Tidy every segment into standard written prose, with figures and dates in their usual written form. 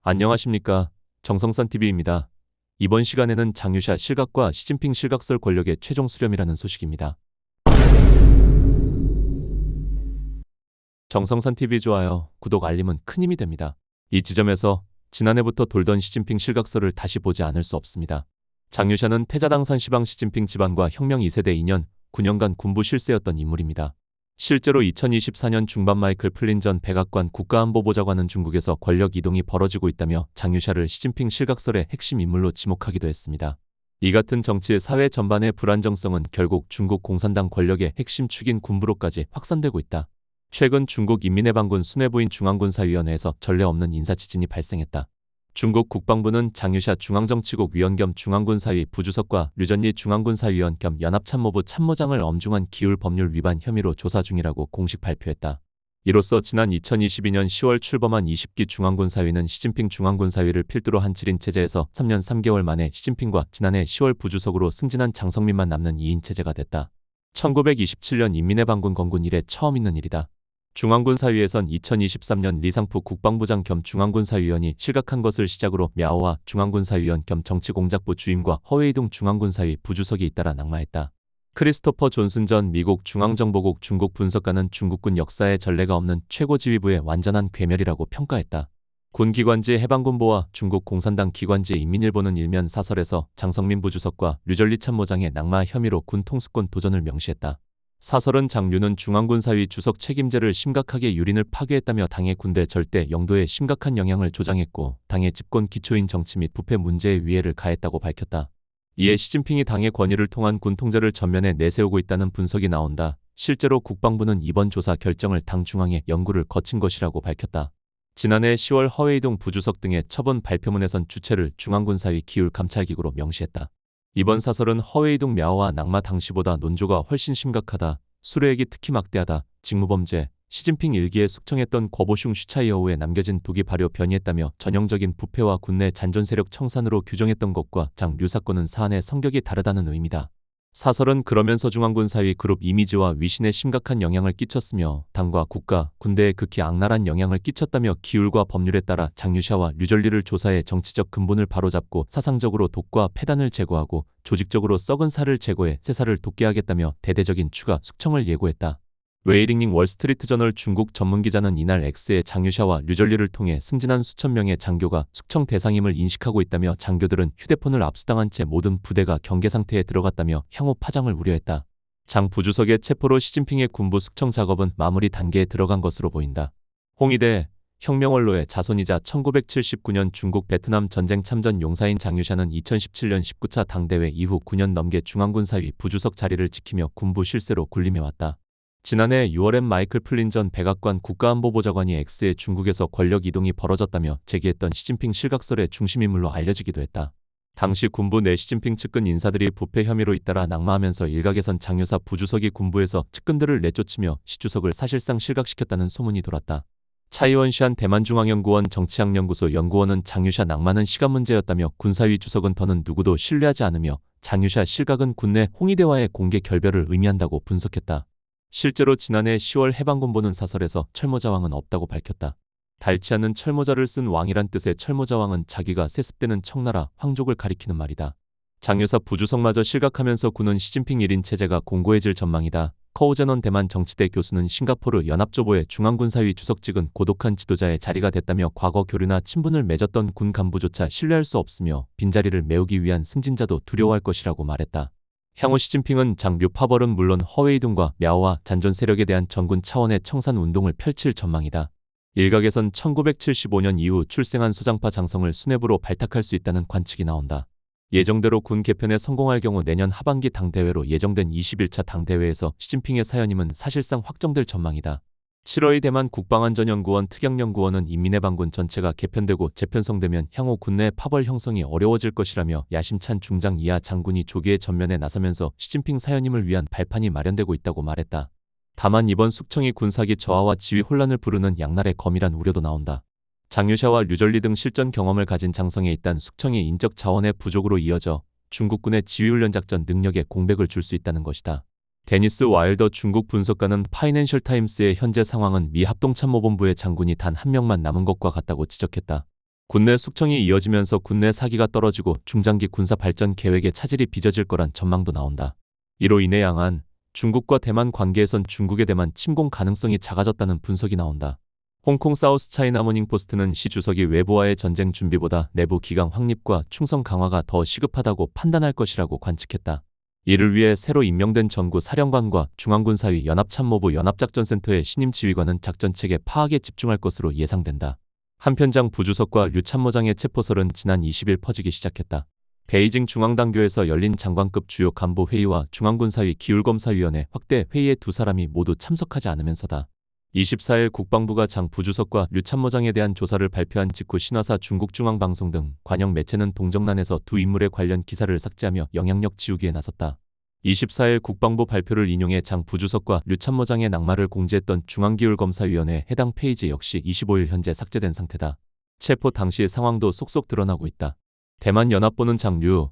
안녕하십니까. 정성산TV입니다. 이번 시간에는 장유샤 실각과 시진핑 실각설 권력의 최종 수렴이라는 소식입니다. 정성산TV 좋아요, 구독, 알림은 큰 힘이 됩니다. 이 지점에서 지난해부터 돌던 시진핑 실각설을 다시 보지 않을 수 없습니다. 장유샤는 태자당산 시방 시진핑 집안과 혁명 2세대 2년, 9년간 군부 실세였던 인물입니다. 실제로 2024년 중반 마이클 플린 전 백악관 국가안보보좌관은 중국에서 권력 이동이 벌어지고 있다며 장유샤를 시진핑 실각설의 핵심 인물로 지목하기도 했습니다. 이 같은 정치의 사회 전반의 불안정성은 결국 중국 공산당 권력의 핵심 축인 군부로까지 확산되고 있다. 최근 중국 인민해방군 수뇌부인 중앙군사위원회에서 전례 없는 인사지진이 발생했다. 중국 국방부는 장유샤 중앙정치국 위원 겸 중앙군사위 부주석과 류전리 중앙군사위원 겸 연합참모부 참모장을 엄중한 기율 법률 위반 혐의로 조사 중이라고 공식 발표했다. 이로써 지난 2022년 10월 출범한 20기 중앙군사위는 시진핑 중앙군사위를 필두로 한 7인 체제에서 3년 3개월 만에 시진핑과 지난해 10월 부주석으로 승진한 장성민만 남는 2인 체제가 됐다. 1927년 인민해방군 건군 이래 처음 있는 일이다. 중앙군사위에선 2023년 리상프 국방부장 겸 중앙군사위원이 실각한 것을 시작으로 мя오와 중앙군사위원 겸 정치공작부 주임과 허웨이둥 중앙군사위 부주석이 잇따라 낙마했다. 크리스토퍼 존슨 전 미국 중앙정보국 중국 분석가는 중국군 역사에 전례가 없는 최고지휘부의 완전한 괴멸이라고 평가했다. 군기관지 해방군보와 중국 공산당 기관지 인민일보는 일면 사설에서 장성민 부주석과 류전리 참모장의 낙마 혐의로 군 통수권 도전을 명시했다. 사설은 장류는 중앙군사위 주석 책임제를 심각하게 유린을 파괴했다며 당의 군대 절대 영도에 심각한 영향을 조장했고 당의 집권 기초인 정치 및 부패 문제에 위해를 가했다고 밝혔다. 이에 시진핑이 당의 권위를 통한 군 통제를 전면에 내세우고 있다는 분석이 나온다. 실제로 국방부는 이번 조사 결정을 당 중앙의 연구를 거친 것이라고 밝혔다. 지난해 10월 허웨이둥 부주석 등의 처분 발표문에선 주체를 중앙군사위 기율감찰기구로 명시했다. 이번 사설은 허웨이둥 мя오와 낙마 당시보다 논조가 훨씬 심각하다. 수뢰액이 특히 막대하다. 직무범죄. 시진핑 일기에 숙청했던 거보슝 슈차이어우에 남겨진 독이 발효 변이했다며 전형적인 부패와 군내 잔존 세력 청산으로 규정했던 것과 장류 사건은 사안의 성격이 다르다는 의미다. 사설은 그러면서 중앙군사위 그룹 이미지와 위신에 심각한 영향을 끼쳤으며 당과 국가, 군대에 극히 악랄한 영향을 끼쳤다며 기율과 법률에 따라 장유샤와 류전리를 조사해 정치적 근본을 바로잡고 사상적으로 독과 폐단을 제거하고 조직적으로 썩은 살을 제거해 새 살을 돋게 하겠다며 대대적인 추가 숙청을 예고했다. 웨이링닝 월스트리트저널 중국 전문기자는 이날 X에 장유샤와 류전리를 통해 승진한 수천 명의 장교가 숙청 대상임을 인식하고 있다며 장교들은 휴대폰을 압수당한 채 모든 부대가 경계 상태에 들어갔다며 향후 파장을 우려했다. 장 부주석의 체포로 시진핑의 군부 숙청 작업은 마무리 단계에 들어간 것으로 보인다. 홍위대 혁명원로의 자손이자 1979년 중국 베트남 전쟁 참전 용사인 장유샤는 2017년 19차 당대회 이후 9년 넘게 중앙군사위 부주석 자리를 지키며 군부 실세로 군림해왔다. 지난해 6월엔 마이클 플린 전 백악관 국가안보보좌관이 X에 중국에서 권력 이동이 벌어졌다며 제기했던 시진핑 실각설의 중심인물로 알려지기도 했다. 당시 군부 내 시진핑 측근 인사들이 부패 혐의로 잇따라 낙마하면서 일각에선 장유사 부주석이 군부에서 측근들을 내쫓으며 시주석을 사실상 실각시켰다는 소문이 돌았다. 차이원시안 대만중앙연구원 정치학연구소 연구원은 장유샤 낙마는 시간 문제였다며 군사위 주석은 더는 누구도 신뢰하지 않으며 장유샤 실각은 군내 홍위대와의 공개 결별을 의미한다고 분석했다. 실제로 지난해 10월 해방군보는 사설에서 철모자왕은 없다고 밝혔다. 닳지 않는 철모자를 쓴 왕이란 뜻의 철모자왕은 자기가 세습되는 청나라 황족을 가리키는 말이다. 장유사 부주석마저 실각하면서 군은 시진핑 1인 체제가 공고해질 전망이다. 커우제넌 대만 정치대 교수는 싱가포르 연합조보의 중앙군사위 주석직은 고독한 지도자의 자리가 됐다며 과거 교류나 친분을 맺었던 군 간부조차 신뢰할 수 없으며 빈자리를 메우기 위한 승진자도 두려워할 것이라고 말했다. 향후 시진핑은 장류 파벌은 물론 허웨이둥과 мя오와 잔존 세력에 대한 전군 차원의 청산 운동을 펼칠 전망이다. 일각에선 1975년 이후 출생한 소장파 장성을 수뇌부로 발탁할 수 있다는 관측이 나온다. 예정대로 군 개편에 성공할 경우 내년 하반기 당대회로 예정된 21차 당대회에서 시진핑의 사연임은 사실상 확정될 전망이다. 7월의 대만 국방안전연구원 특약연구원은 인민해방군 전체가 개편되고 재편성되면 향후 군내 파벌 형성이 어려워질 것이라며 야심찬 중장 이하 장군이 조기에 전면에 나서면서 시진핑 사연임을 위한 발판이 마련되고 있다고 말했다. 다만 이번 숙청이 군사기 저하와 지휘 혼란을 부르는 양날의 검이란 우려도 나온다. 장유샤와 류전리 등 실전 경험을 가진 장성에 있단 숙청이 인적 자원의 부족으로 이어져 중국군의 지휘훈련 작전 능력에 공백을 줄 수 있다는 것이다. 데니스 와일더 중국 분석가는 파이낸셜 타임스의 현재 상황은 미 합동참모본부의 장군이 단 한 명만 남은 것과 같다고 지적했다. 군내 숙청이 이어지면서 군내 사기가 떨어지고 중장기 군사 발전 계획에 차질이 빚어질 거란 전망도 나온다. 이로 인해 양안, 중국과 대만 관계에선 중국의 대만 침공 가능성이 작아졌다는 분석이 나온다. 홍콩 사우스 차이나 모닝포스트는 시 주석이 외부와의 전쟁 준비보다 내부 기강 확립과 충성 강화가 더 시급하다고 판단할 것이라고 관측했다. 이를 위해 새로 임명된 전구 사령관과 중앙군사위 연합참모부 연합작전센터의 신임 지휘관은 작전체계 파악에 집중할 것으로 예상된다. 한편 장 부주석과 류 참모장의 체포설은 지난 20일 퍼지기 시작했다. 베이징 중앙당교에서 열린 장관급 주요 간부 회의와 중앙군사위 기율검사위원회 확대 회의에 두 사람이 모두 참석하지 않으면서다. 24일 국방부가 장 부주석과 류 참모장에 대한 조사를 발표한 직후 신화사 중국중앙방송 등 관영 매체는 동정란에서 두 인물의 관련 기사를 삭제하며 영향력 지우기에 나섰다. 24일 국방부 발표를 인용해 장 부주석과 류 참모장의 낙마를 공지했던 중앙기율검사위원회 해당 페이지 역시 25일 현재 삭제된 상태다. 체포 당시의 상황도 속속 드러나고 있다. 대만 연합보는 장류,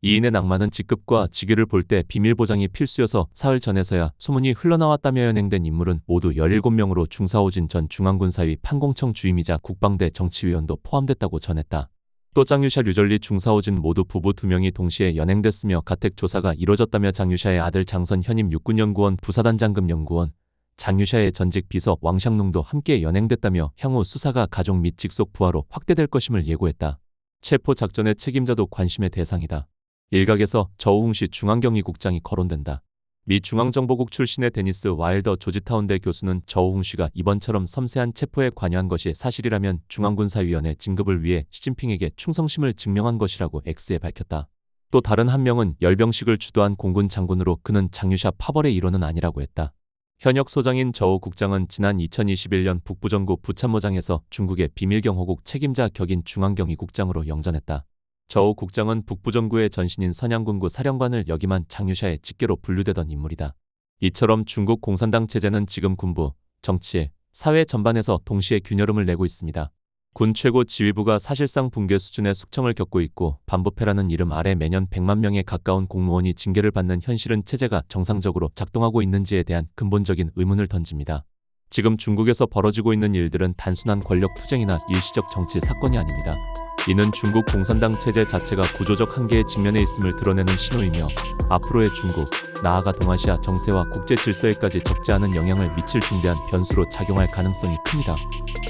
이인의 낙마는 직급과 직위를 볼 때 비밀 보장이 필수여서 사흘 전에서야 소문이 흘러나왔다며 연행된 인물은 모두 17명으로 중사오진 전 중앙군사위 판공청 주임이자 국방대 정치위원도 포함됐다고 전했다. 또 장유샤 류전리 중사오진 모두 부부 2명이 동시에 연행됐으며 가택 조사가 이뤄졌다며 장유샤의 아들 장선 현임 육군연구원 부사단장급연구원, 장유샤의 전직 비서 왕샹농도 함께 연행됐다며 향후 수사가 가족 및 직속 부하로 확대될 것임을 예고했다. 체포 작전의 책임자도 관심의 대상이다. 일각에서 저우흥시 중앙경위국장이 거론된다. 미 중앙정보국 출신의 데니스 와일더 조지타운대 교수는 저우흥시가 이번처럼 섬세한 체포에 관여한 것이 사실이라면 중앙군사위원회 진급을 위해 시진핑에게 충성심을 증명한 것이라고 X에 밝혔다. 또 다른 한 명은 열병식을 주도한 공군 장군으로 그는 장유샤 파벌의 일원은 아니라고 했다. 현역 소장인 저우 국장은 지난 2021년 북부정구 부참모장에서 중국의 비밀경호국 책임자 격인 중앙경위국장으로 영전했다. 저우 국장은 북부정구의 전신인 선양군구 사령관을 역임한 장유샤의 직계로 분류되던 인물이다. 이처럼 중국 공산당 체제는 지금 군부, 정치, 사회 전반에서 동시에 균열음을 내고 있습니다. 군 최고 지휘부가 사실상 붕괴 수준의 숙청을 겪고 있고 반부패라는 이름 아래 매년 100만 명에 가까운 공무원이 징계를 받는 현실은 체제가 정상적으로 작동하고 있는지에 대한 근본적인 의문을 던집니다. 지금 중국에서 벌어지고 있는 일들은 단순한 권력 투쟁이나 일시적 정치 사건이 아닙니다. 이는 중국 공산당 체제 자체가 구조적 한계에 직면해 있음을 드러내는 신호이며 앞으로의 중국, 나아가 동아시아 정세와 국제 질서에까지 적지 않은 영향을 미칠 중대한 변수로 작용할 가능성이 큽니다.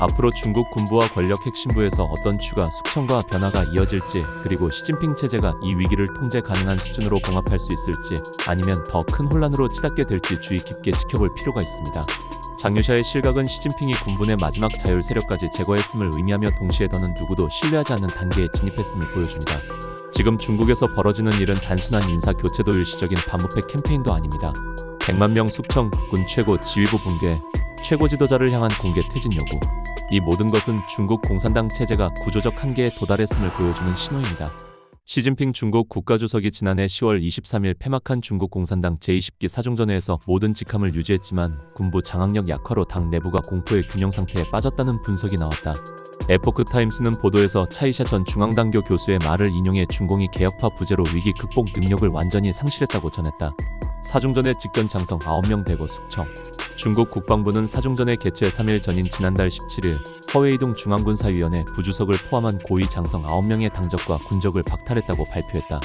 앞으로 중국 군부와 권력 핵심부에서 어떤 추가 숙청과 변화가 이어질지, 그리고 시진핑 체제가 이 위기를 통제 가능한 수준으로 봉합할 수 있을지, 아니면 더 큰 혼란으로 치닫게 될지 주의 깊게 지켜볼 필요가 있습니다. 장유샤의 실각은 시진핑이 군부의 마지막 자율 세력까지 제거했음을 의미하며 동시에 더는 누구도 신뢰하지 않는 단계에 진입했음을 보여줍니다. 지금 중국에서 벌어지는 일은 단순한 인사 교체도 일시적인 반부패 캠페인도 아닙니다. 100만 명 숙청, 군 최고 지휘부 붕괴, 최고 지도자를 향한 공개 퇴진 요구. 이 모든 것은 중국 공산당 체제가 구조적 한계에 도달했음을 보여주는 신호입니다. 시진핑 중국 국가주석이 지난해 10월 23일 폐막한 중국 공산당 제20기 사중전회에서 모든 직함을 유지했지만 군부 장악력 약화로 당 내부가 공포의 균형 상태에 빠졌다는 분석이 나왔다. 에포크타임스는 보도에서 차이샤 전 중앙당교 교수의 말을 인용해 중공이 개혁파 부재로 위기 극복 능력을 완전히 상실했다고 전했다. 사중전회 직전 장성 9명 대거 숙청. 중국 국방부는 사중전회 개최 3일 전인 지난달 17일 허웨이동 중앙군사위원회 부주석을 포함한 고위 장성 9명의 당적과 군적을 박탈했다고 발표했다.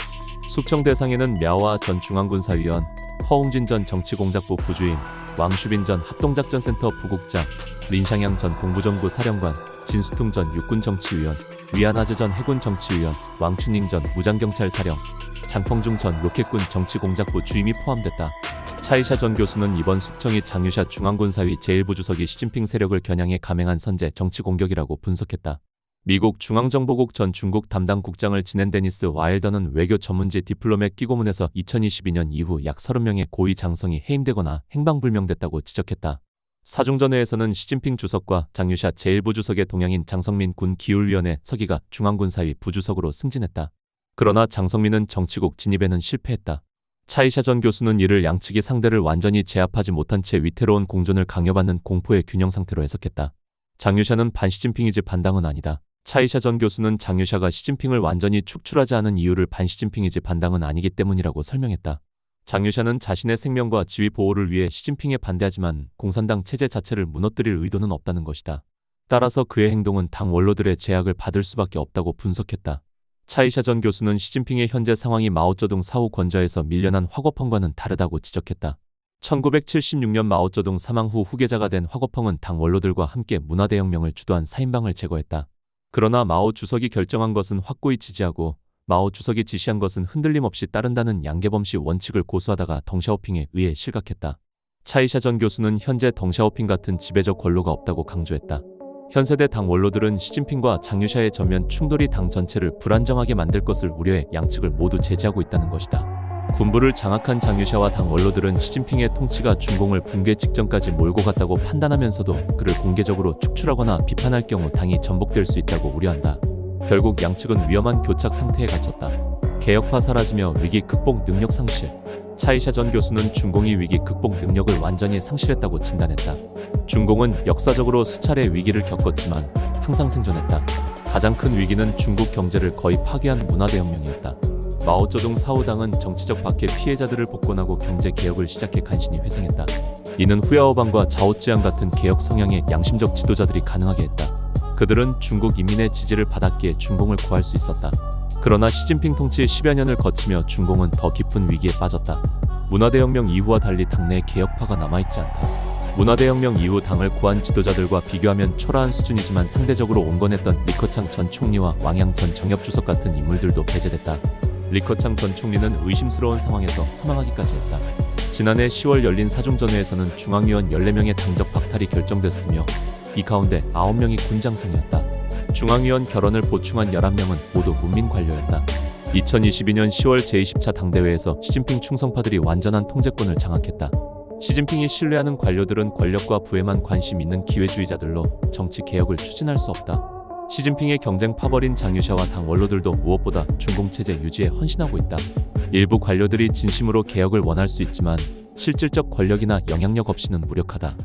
숙청 대상에는 мя와 전 중앙군사위원, 허웅진 전 정치공작부 부주임, 왕슈빈 전 합동작전센터 부국장, 린샹양 전 동부정부 사령관, 진수퉁 전 육군정치위원, 위안아즈 전 해군정치위원, 왕춘닝 전 무장경찰사령, 장펑중 전 로켓군 정치공작부 주임이 포함됐다. 차이샤 전 교수는 이번 숙청이 장유샤 중앙군사위 제1부주석이 시진핑 세력을 겨냥해 감행한 선제 정치 공격이라고 분석했다. 미국 중앙정보국 전 중국 담당 국장을 지낸 데니스 와일더는 외교 전문지 디플로맷 끼고문에서 2022년 이후 약 30명의 고위 장성이 해임되거나 행방불명됐다고 지적했다. 사중전회에서는 시진핑 주석과 장유샤 제1부주석의 동양인 장성민 군 기율위원회 서기가 중앙군사위 부주석으로 승진했다. 그러나 장성민은 정치국 진입에는 실패했다. 차이샤 전 교수는 이를 양측이 상대를 완전히 제압하지 못한 채 위태로운 공존을 강요받는 공포의 균형 상태로 해석했다. 장유샤는 반시진핑이지 반당은 아니다. 차이샤 전 교수는 장유샤가 시진핑을 완전히 축출하지 않은 이유를 반시진핑이지 반당은 아니기 때문이라고 설명했다. 장유샤는 자신의 생명과 지위 보호를 위해 시진핑에 반대하지만 공산당 체제 자체를 무너뜨릴 의도는 없다는 것이다. 따라서 그의 행동은 당 원로들의 제약을 받을 수밖에 없다고 분석했다. 차이샤 전 교수는 시진핑의 현재 상황이 마오쩌둥 사후 권좌에서 밀려난 화거펑과는 다르다고 지적했다. 1976년 마오쩌둥 사망 후 후계자가 된 화거펑은 당 원로들과 함께 문화대혁명을 주도한 사인방을 제거했다. 그러나 마오 주석이 결정한 것은 확고히 지지하고 마오 주석이 지시한 것은 흔들림 없이 따른다는 양계범시 원칙을 고수하다가 덩샤오핑에 의해 실각했다. 차이샤 전 교수는 현재 덩샤오핑 같은 지배적 권로가 없다고 강조했다. 현세대 당 원로들은 시진핑과 장유샤의 전면 충돌이 당 전체를 불안정하게 만들 것을 우려해 양측을 모두 제지하고 있다는 것이다. 군부를 장악한 장유샤와 당 원로들은 시진핑의 통치가 중공을 붕괴 직전까지 몰고 갔다고 판단하면서도 그를 공개적으로 축출하거나 비판할 경우 당이 전복될 수 있다고 우려한다. 결국 양측은 위험한 교착 상태에 갇혔다. 개혁파 사라지며 위기 극복 능력 상실. 차이샤 전 교수는 중공이 위기 극복 능력을 완전히 상실했다고 진단했다. 중공은 역사적으로 수차례 위기를 겪었지만 항상 생존했다. 가장 큰 위기는 중국 경제를 거의 파괴한 문화대혁명이었다. 마오쩌둥 사후당은 정치적 박해 피해자들을 복권하고 경제 개혁을 시작해 간신히 회상했다. 이는 후야오방과 자오찌양 같은 개혁 성향의 양심적 지도자들이 가능하게 했다. 그들은 중국 인민의 지지를 받았기에 중공을 구할 수 있었다. 그러나 시진핑 통치 10여 년을 거치며 중공은 더 깊은 위기에 빠졌다. 문화대혁명 이후와 달리 당내 개혁파가 남아있지 않다. 문화대혁명 이후 당을 구한 지도자들과 비교하면 초라한 수준이지만 상대적으로 온건했던 리커창 전 총리와 왕양 전 정협주석 같은 인물들도 배제됐다. 리커창 전 총리는 의심스러운 상황에서 사망하기까지 했다. 지난해 10월 열린 사중전회에서는 중앙위원 14명의 당적 박탈이 결정됐으며 이 가운데 9명이 군장성이었다. 중앙위원 결원을 보충한 11명은 모두 문민 관료였다. 2022년 10월 제20차 당대회에서 시진핑 충성파들이 완전한 통제권을 장악했다. 시진핑이 신뢰하는 관료들은 권력과 부에만 관심 있는 기회주의자들로 정치 개혁을 추진할 수 없다. 시진핑의 경쟁 파벌인 장유샤와 당 원로들도 무엇보다 중공체제 유지에 헌신하고 있다. 일부 관료들이 진심으로 개혁을 원할 수 있지만 실질적 권력이나 영향력 없이는 무력하다.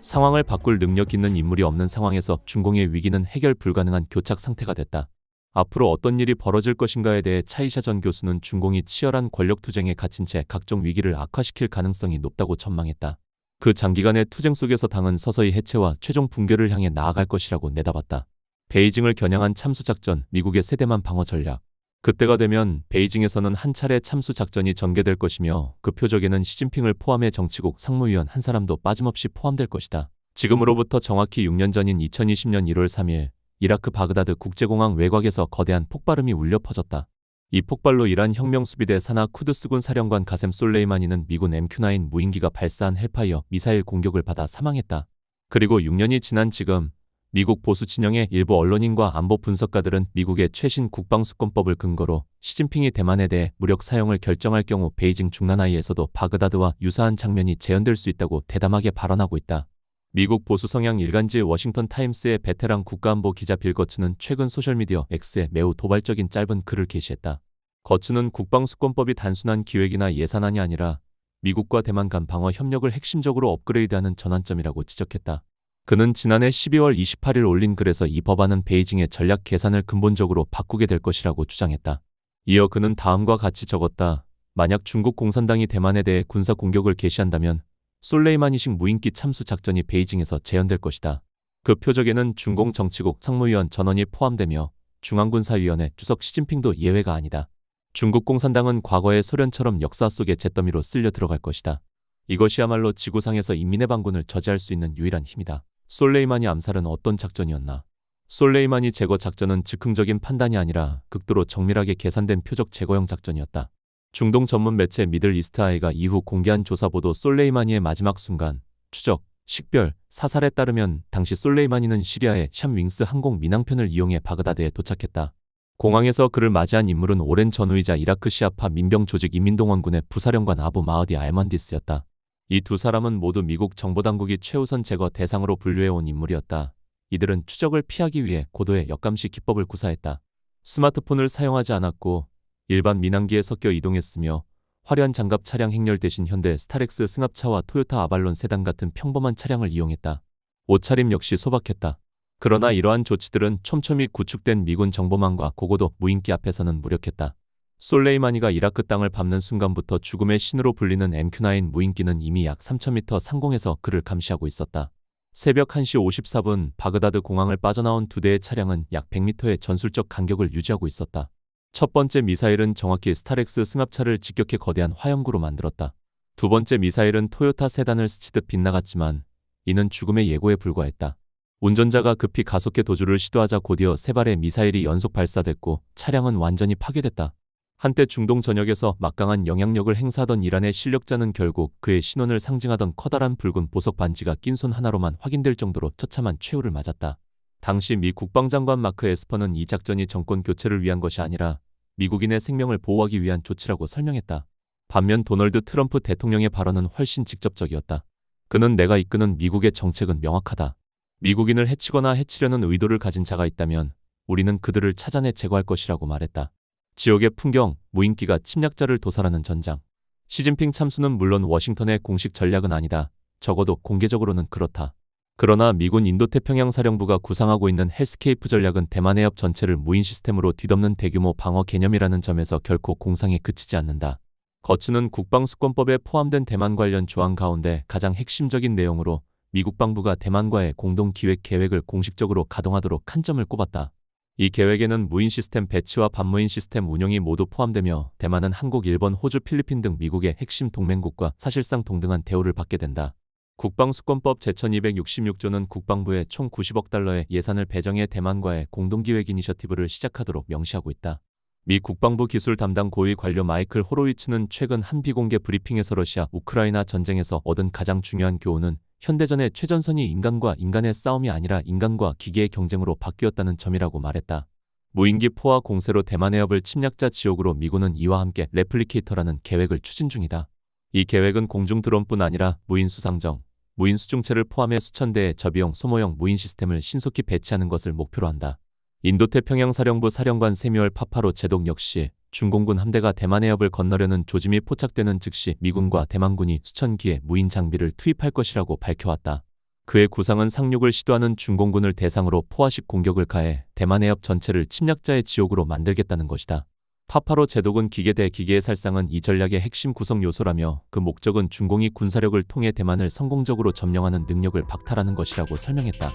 상황을 바꿀 능력 있는 인물이 없는 상황에서 중공의 위기는 해결 불가능한 교착 상태가 됐다. 앞으로 어떤 일이 벌어질 것인가에 대해 차이샤 전 교수는 중공이 치열한 권력 투쟁에 갇힌 채 각종 위기를 악화시킬 가능성이 높다고 전망했다. 그 장기간의 투쟁 속에서 당은 서서히 해체와 최종 붕괴를 향해 나아갈 것이라고 내다봤다. 베이징을 겨냥한 참수작전, 미국의 세대만 방어 전략. 그때가 되면 베이징에서는 한 차례 참수작전이 전개될 것이며 그 표적에는 시진핑을 포함해 정치국 상무위원 한 사람도 빠짐없이 포함될 것이다. 지금으로부터 정확히 6년 전인 2020년 1월 3일 이라크 바그다드 국제공항 외곽에서 거대한 폭발음이 울려 퍼졌다. 이 폭발로 이란 혁명수비대 사나 쿠드스군 사령관 가셈 솔레이마니는 미군 MQ-9 무인기가 발사한 헬파이어 미사일 공격을 받아 사망했다. 그리고 6년이 지난 지금 미국 보수 진영의 일부 언론인과 안보 분석가들은 미국의 최신 국방수권법을 근거로 시진핑이 대만에 대해 무력 사용을 결정할 경우 베이징 중난하이에서도 바그다드와 유사한 장면이 재현될 수 있다고 대담하게 발언하고 있다. 미국 보수 성향 일간지 워싱턴 타임스의 베테랑 국가안보 기자 빌 거츠는 최근 소셜미디어 X에 매우 도발적인 짧은 글을 게시했다. 거츠는 국방수권법이 단순한 기획이나 예산안이 아니라 미국과 대만 간 방어 협력을 핵심적으로 업그레이드하는 전환점이라고 지적했다. 그는 지난해 12월 28일 올린 글에서 이 법안은 베이징의 전략 계산을 근본적으로 바꾸게 될 것이라고 주장했다. 이어 그는 다음과 같이 적었다. 만약 중국 공산당이 대만에 대해 군사 공격을 개시한다면 솔레이마니식 무인기 참수 작전이 베이징에서 재현될 것이다. 그 표적에는 중공 정치국 상무위원 전원이 포함되며 중앙군사위원회 주석 시진핑도 예외가 아니다. 중국 공산당은 과거의 소련처럼 역사 속의 잿더미로 쓸려 들어갈 것이다. 이것이야말로 지구상에서 인민의 반군을 저지할 수 있는 유일한 힘이다. 솔레이마니 암살은 어떤 작전이었나? 솔레이마니 제거 작전은 즉흥적인 판단이 아니라 극도로 정밀하게 계산된 표적 제거형 작전이었다. 중동 전문 매체 미들 이스트 아이가 이후 공개한 조사보도 솔레이마니의 마지막 순간, 추적, 식별, 사살에 따르면 당시 솔레이마니는 시리아의 샴 윙스 항공 민항편을 이용해 바그다드에 도착했다. 공항에서 그를 맞이한 인물은 오랜 전우이자 이라크 시아파 민병 조직 인민동원군의 부사령관 아부 마흐디 알만디스였다. 이 두 사람은 모두 미국 정보당국이 최우선 제거 대상으로 분류해온 인물이었다. 이들은 추적을 피하기 위해 고도의 역감시 기법을 구사했다. 스마트폰을 사용하지 않았고 일반 민항기에 섞여 이동했으며 화려한 장갑 차량 행렬 대신 현대 스타렉스 승합차와 토요타 아발론 세단 같은 평범한 차량을 이용했다. 옷차림 역시 소박했다. 그러나 이러한 조치들은 촘촘히 구축된 미군 정보망과 고고도 무인기 앞에서는 무력했다. 솔레이마니가 이라크 땅을 밟는 순간부터 죽음의 신으로 불리는 MQ-9 무인기는 이미 약 3000m 상공에서 그를 감시하고 있었다. 새벽 1시 54분 바그다드 공항을 빠져나온 두 대의 차량은 약 100m의 전술적 간격을 유지하고 있었다. 첫 번째 미사일은 정확히 스타렉스 승합차를 직격해 거대한 화염구로 만들었다. 두 번째 미사일은 토요타 세단을 스치듯 빗나갔지만 이는 죽음의 예고에 불과했다. 운전자가 급히 가속해 도주를 시도하자 곧이어 세 발의 미사일이 연속 발사됐고 차량은 완전히 파괴됐다. 한때 중동 전역에서 막강한 영향력을 행사하던 이란의 실력자는 결국 그의 신원을 상징하던 커다란 붉은 보석 반지가 낀 손 하나로만 확인될 정도로 처참한 최후를 맞았다. 당시 미 국방장관 마크 에스퍼는 이 작전이 정권 교체를 위한 것이 아니라 미국인의 생명을 보호하기 위한 조치라고 설명했다. 반면 도널드 트럼프 대통령의 발언은 훨씬 직접적이었다. 그는 내가 이끄는 미국의 정책은 명확하다. 미국인을 해치거나 해치려는 의도를 가진 자가 있다면 우리는 그들을 찾아내 제거할 것이라고 말했다. 지옥의 풍경, 무인기가 침략자를 도살하는 전장. 시진핑 참수는 물론 워싱턴의 공식 전략은 아니다. 적어도 공개적으로는 그렇다. 그러나 미군 인도태평양 사령부가 구상하고 있는 헬스케이프 전략은 대만 해협 전체를 무인 시스템으로 뒤덮는 대규모 방어 개념이라는 점에서 결코 공상에 그치지 않는다. 거츠는 국방수권법에 포함된 대만 관련 조항 가운데 가장 핵심적인 내용으로 미 국방부가 대만과의 공동기획 계획을 공식적으로 가동하도록 한 점을 꼽았다. 이 계획에는 무인 시스템 배치와 반무인 시스템 운용이 모두 포함되며 대만은 한국, 일본, 호주, 필리핀 등 미국의 핵심 동맹국과 사실상 동등한 대우를 받게 된다. 국방수권법 제1266조는 국방부에 총 90억 달러의 예산을 배정해 대만과의 공동기획 이니셔티브를 시작하도록 명시하고 있다. 미 국방부 기술 담당 고위 관료 마이클 호로위츠는 최근 한 비공개 브리핑에서 러시아, 우크라이나 전쟁에서 얻은 가장 중요한 교훈은 현대전의 최전선이 인간과 인간의 싸움이 아니라 인간과 기계의 경쟁으로 바뀌었다는 점이라고 말했다. 무인기 포화 공세로 대만 해협을 침략자 지옥으로 미군은 이와 함께 레플리케이터라는 계획을 추진 중이다. 이 계획은 공중 드론뿐 아니라 무인 수상정, 무인 수중체를 포함해 수천 대의 저비용 소모형 무인 시스템을 신속히 배치하는 것을 목표로 한다. 인도태평양 사령부 사령관 세뮤얼 파파로 제독 역시 중공군 함대가 대만 해협을 건너려는 조짐이 포착되는 즉시 미군과 대만군이 수천 기의 무인 장비를 투입할 것이라고 밝혀왔다. 그의 구상은 상륙을 시도하는 중공군을 대상으로 포화식 공격을 가해 대만 해협 전체를 침략자의 지옥으로 만들겠다는 것이다. 파파로 제독은 기계 대 기계의 살상은 이 전략의 핵심 구성 요소라며 그 목적은 중공이 군사력을 통해 대만을 성공적으로 점령하는 능력을 박탈하는 것이라고 설명했다.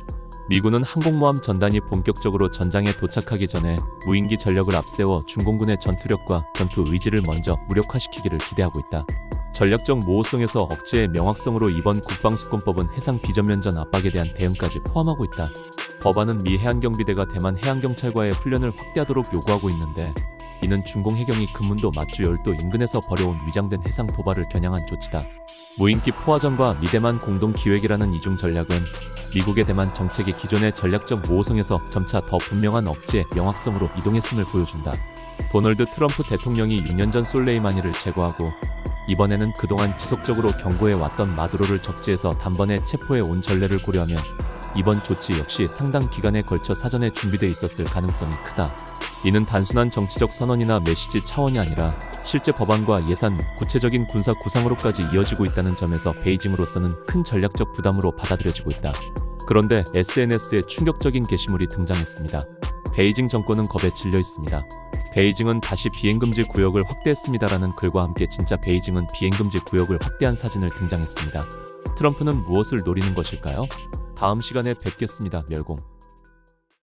미군은 항공모함 전단이 본격적으로 전장에 도착하기 전에 무인기 전력을 앞세워 중공군의 전투력과 전투 의지를 먼저 무력화시키기를 기대하고 있다. 전략적 모호성에서 억제의 명확성으로 이번 국방수권법은 해상 비전면전 압박에 대한 대응까지 포함하고 있다. 법안은 미 해안경비대가 대만 해안경찰과의 훈련을 확대하도록 요구하고 있는데 이는 중공 해경이 금문도 마주 열도 인근에서 벌여온 위장된 해상 도발을 겨냥한 조치다. 무인기 포화전과 미대만 공동기획이라는 이중 전략은 미국의 대만 정책이 기존의 전략적 모호성에서 점차 더 분명한 억제의 명확성으로 이동했음을 보여준다. 도널드 트럼프 대통령이 6년 전 솔레이마니를 제거하고 이번에는 그동안 지속적으로 경고해왔던 마두로를 적지에서 단번에 체포해 온 전례를 고려하면 이번 조치 역시 상당 기간에 걸쳐 사전에 준비돼 있었을 가능성이 크다. 이는 단순한 정치적 선언이나 메시지 차원이 아니라 실제 법안과 예산, 구체적인 군사 구상으로까지 이어지고 있다는 점에서 베이징으로서는 큰 전략적 부담으로 받아들여지고 있다. 그런데 SNS에 충격적인 게시물이 등장했습니다. 베이징 정권은 겁에 질려 있습니다. 베이징은 다시 비행금지 구역을 확대했습니다라는 글과 함께 진짜 베이징은 비행금지 구역을 확대한 사진을 등장했습니다. 트럼프는 무엇을 노리는 것일까요? 다음 시간에 뵙겠습니다. 멸공.